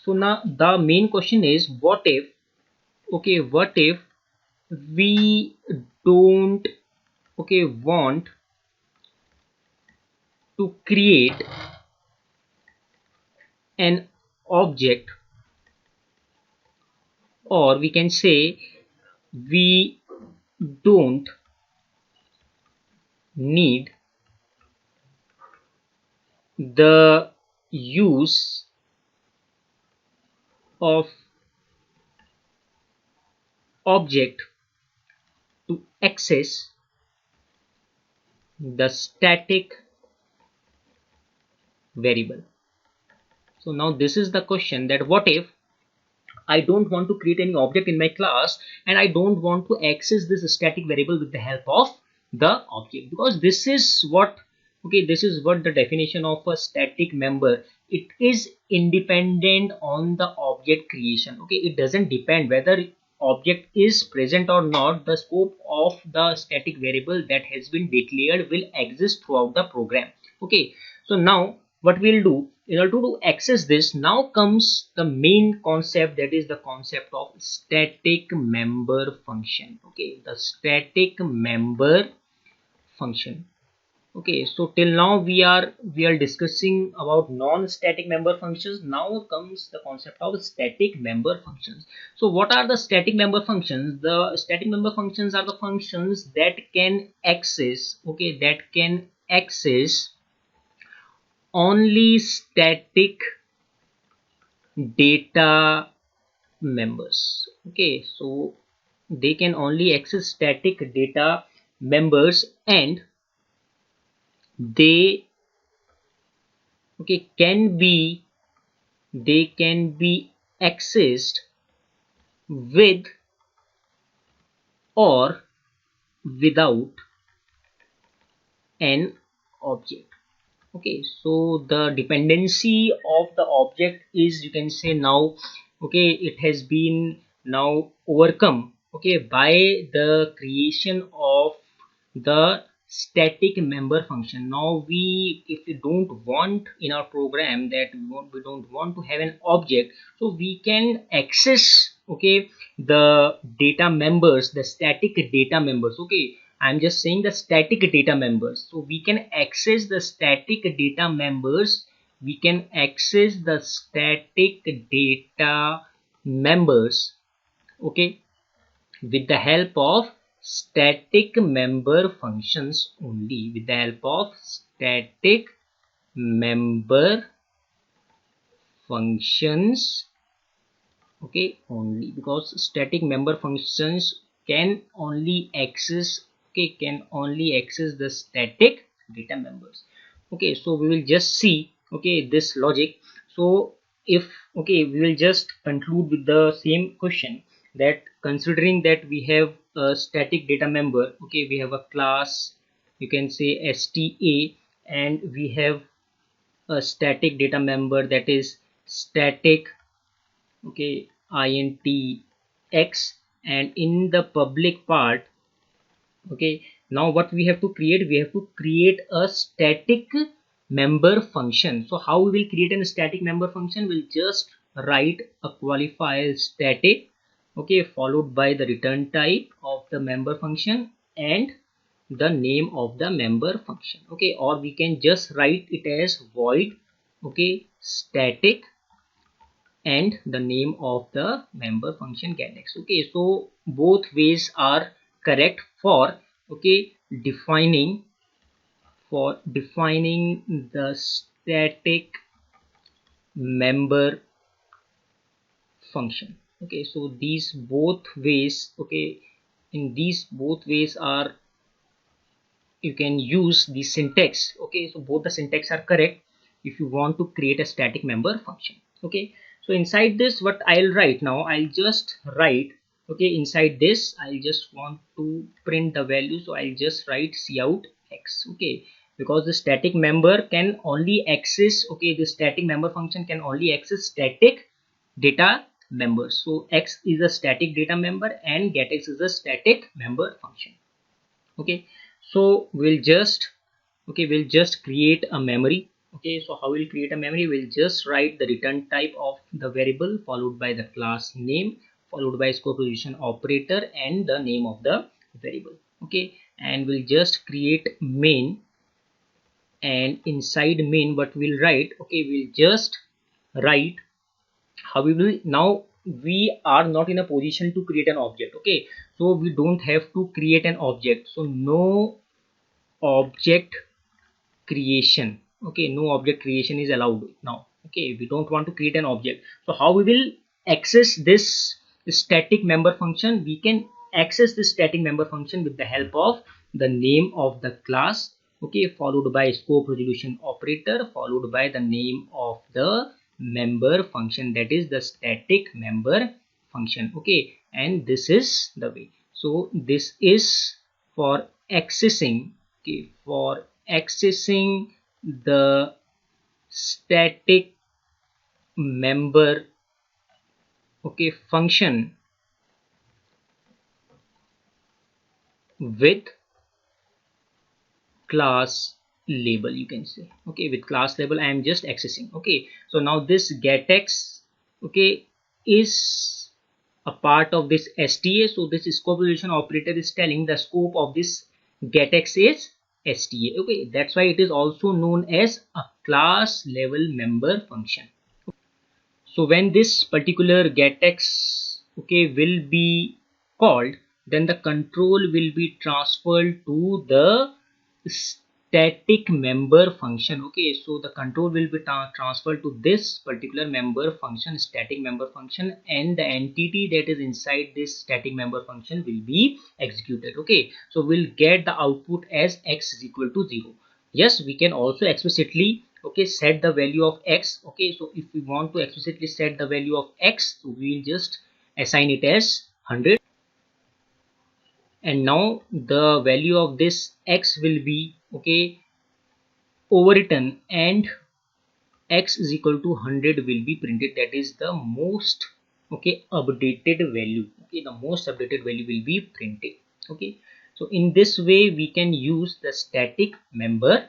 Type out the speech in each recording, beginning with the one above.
So now the main question is, what if, okay, what if we don't, okay, want to create an object, or we can say we don't need the use of object to access the static variable. So now this is the question, that what if I don't want to create any object in my class and I don't want to access this static variable with the help of the object, because this is what, okay, this is what the definition of a static member. It is independent on the object creation. Okay, it doesn't depend whether object is present or not. The scope of the static variable that has been declared will exist throughout the program. Okay, so now what we'll do, in order to access this, now comes the main concept, that is the concept of static member function. Okay, the static member function. Okay, so till now we are discussing about non-static member functions. Now comes the concept of static member functions. So what are the static member functions? The static member functions are the functions that can access, okay, that can access only static data members. Okay, so they can only access static data members, and they, okay, they can be accessed with or without an object. Okay, so the dependency of the object is, you can say now, okay, it has been now overcome, okay, by the creation of the static member function. Now we, if we don't want in our program that we don't want to have an object, so we can access, okay, the data members, the static data members. Okay, I'm just saying the static data members. So we can access the static data members. We can access the static data members, okay, with the help of static member functions only. With the help of static member functions, okay, only, because static member functions can only access, okay, can only access the static data members. Okay, so we will just see, okay, this logic. So if, okay, we will just conclude with the same question, that considering that we have a static data member, okay, we have a class, you can say sta, and we have a static data member, that is static, okay, int x, and in the public part, okay, now what we have to create, we have to create a static member function. So how we will create a static member function? We'll just write a qualifier static, okay, followed by the return type of the member function and the name of the member function. Okay, or we can just write it as void, okay, static, and the name of the member function getX. Okay, so both ways are correct for, okay, defining, for defining the static member function. Okay, so these both ways, okay, in these both ways are, you can use the syntax. Okay, so both the syntax are correct if you want to create a static member function. Okay, so inside this, what I'll write now, I'll just write, okay, inside this I'll just want to print the value, so I'll just write cout x. Okay, because the static member can only access, okay, the static member function can only access static data members. So x is a static data member and getX is a static member function. Okay, so we'll just, okay, we'll just create a memory. Okay, so how we'll create a memory? We'll just write the return type of the variable followed by the class name followed by scope position operator and the name of the variable. Okay, and we'll just create main, and inside main what we'll write, okay, we'll just write how we will. Now we are not in a position to create an object. Okay, so we don't have to create an object, so no object creation. Okay, no object creation is allowed now. Okay, we don't want to create an object. So how we will access this static member function? We can access this static member function with the help of the name of the class, okay, followed by scope resolution operator followed by the name of the member function, that is the static member function. Okay, and this is the way. So this is for accessing, okay, for accessing the static member, okay, function with class label, you can say. Okay, with class label I am just accessing. Okay, so now this getX, okay, is a part of this STA. So this scope resolution operator is telling the scope of this getX is STA. Okay, that's why it is also known as a class level member function. So when this particular getX, okay, will be called, then the control will be transferred to the static member function. Okay, so the control will be transferred to this particular member function, static member function, and the entity that is inside this static member function will be executed. Okay, so we'll get the output as x is equal to 0. Yes, we can also explicitly, okay, set the value of x. Okay, so if we want to explicitly set the value of x, so we will just assign it as 100, and now the value of this x will be, okay, overwritten, and x is equal to 100 will be printed. That is the most, okay, updated value. Okay, the most updated value will be printed. Okay, so in this way we can use the static member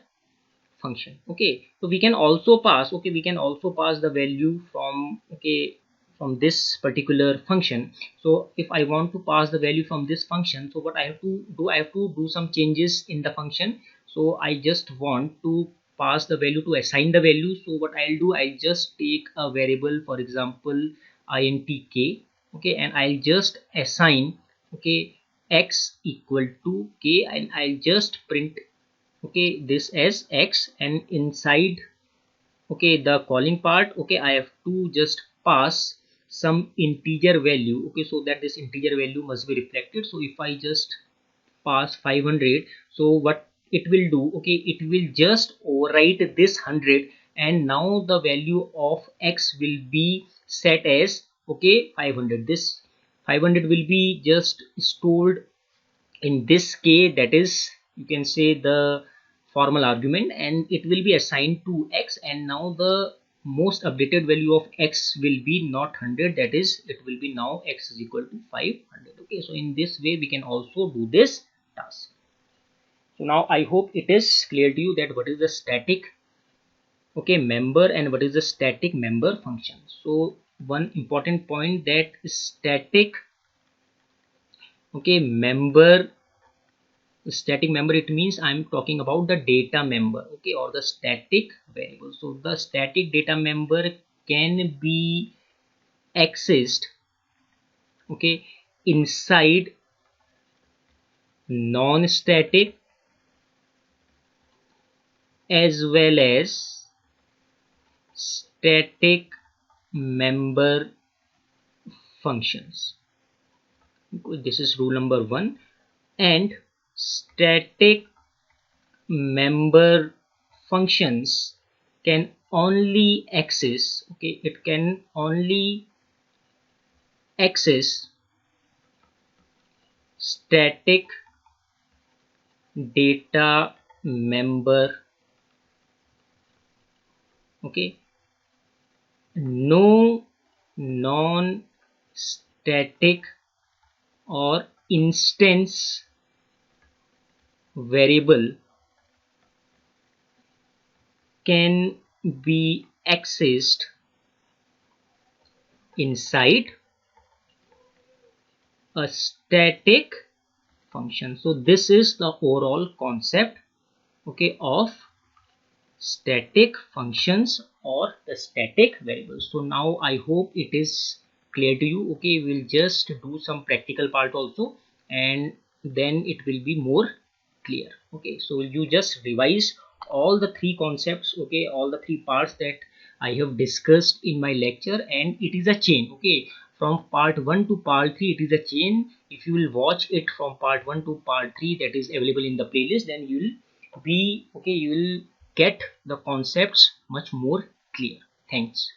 function. Okay, so we can also pass, okay, we can also pass the value from, okay, from this particular function. So if I want to pass the value from this function, so what I have to do, I have to do some changes in the function. So I just want to pass the value to assign the value. So what I'll do, I'll just take a variable, for example intk, okay, and I'll just assign, okay, x equal to k, and I'll just print, okay, this as x, and inside, okay, the calling part, okay, I have to just pass some integer value, okay, so that this integer value must be reflected. So if I just pass 500, so what it will do, okay, it will just overwrite this 100, and now the value of x will be set as, okay, 500. This 500 will be just stored in this k, that is, you can say, the formal argument, and it will be assigned to x, and now the most updated value of x will be not 100, that is, it will be now x is equal to 500. Okay, so in this way we can also do this task. So now I hope it is clear to you that what is the static, okay, member and what is the static member function. So one important point, that static, okay, member, static member, it means I'm talking about the data member, okay, or the static variable. So the static data member can be accessed, okay, inside non-static as well as static member functions. This is rule number 1. And static member functions can only access, okay, it can only access static data member, okay, no non static or instance variable can be accessed inside a static function. So this is the overall concept, okay, of static functions or the static variables. So now I hope it is clear to you. Okay, we'll just do some practical part also, and then it will be more clear. Okay, so you just revise all the three concepts, okay, all the three parts that I have discussed in my lecture, and it is a chain. Okay, from part 1 to part 3 it is a chain. If you will watch it from part 1 to part 3 that is available in the playlist, then you will be okay, you will get the concepts much more clear. Thanks.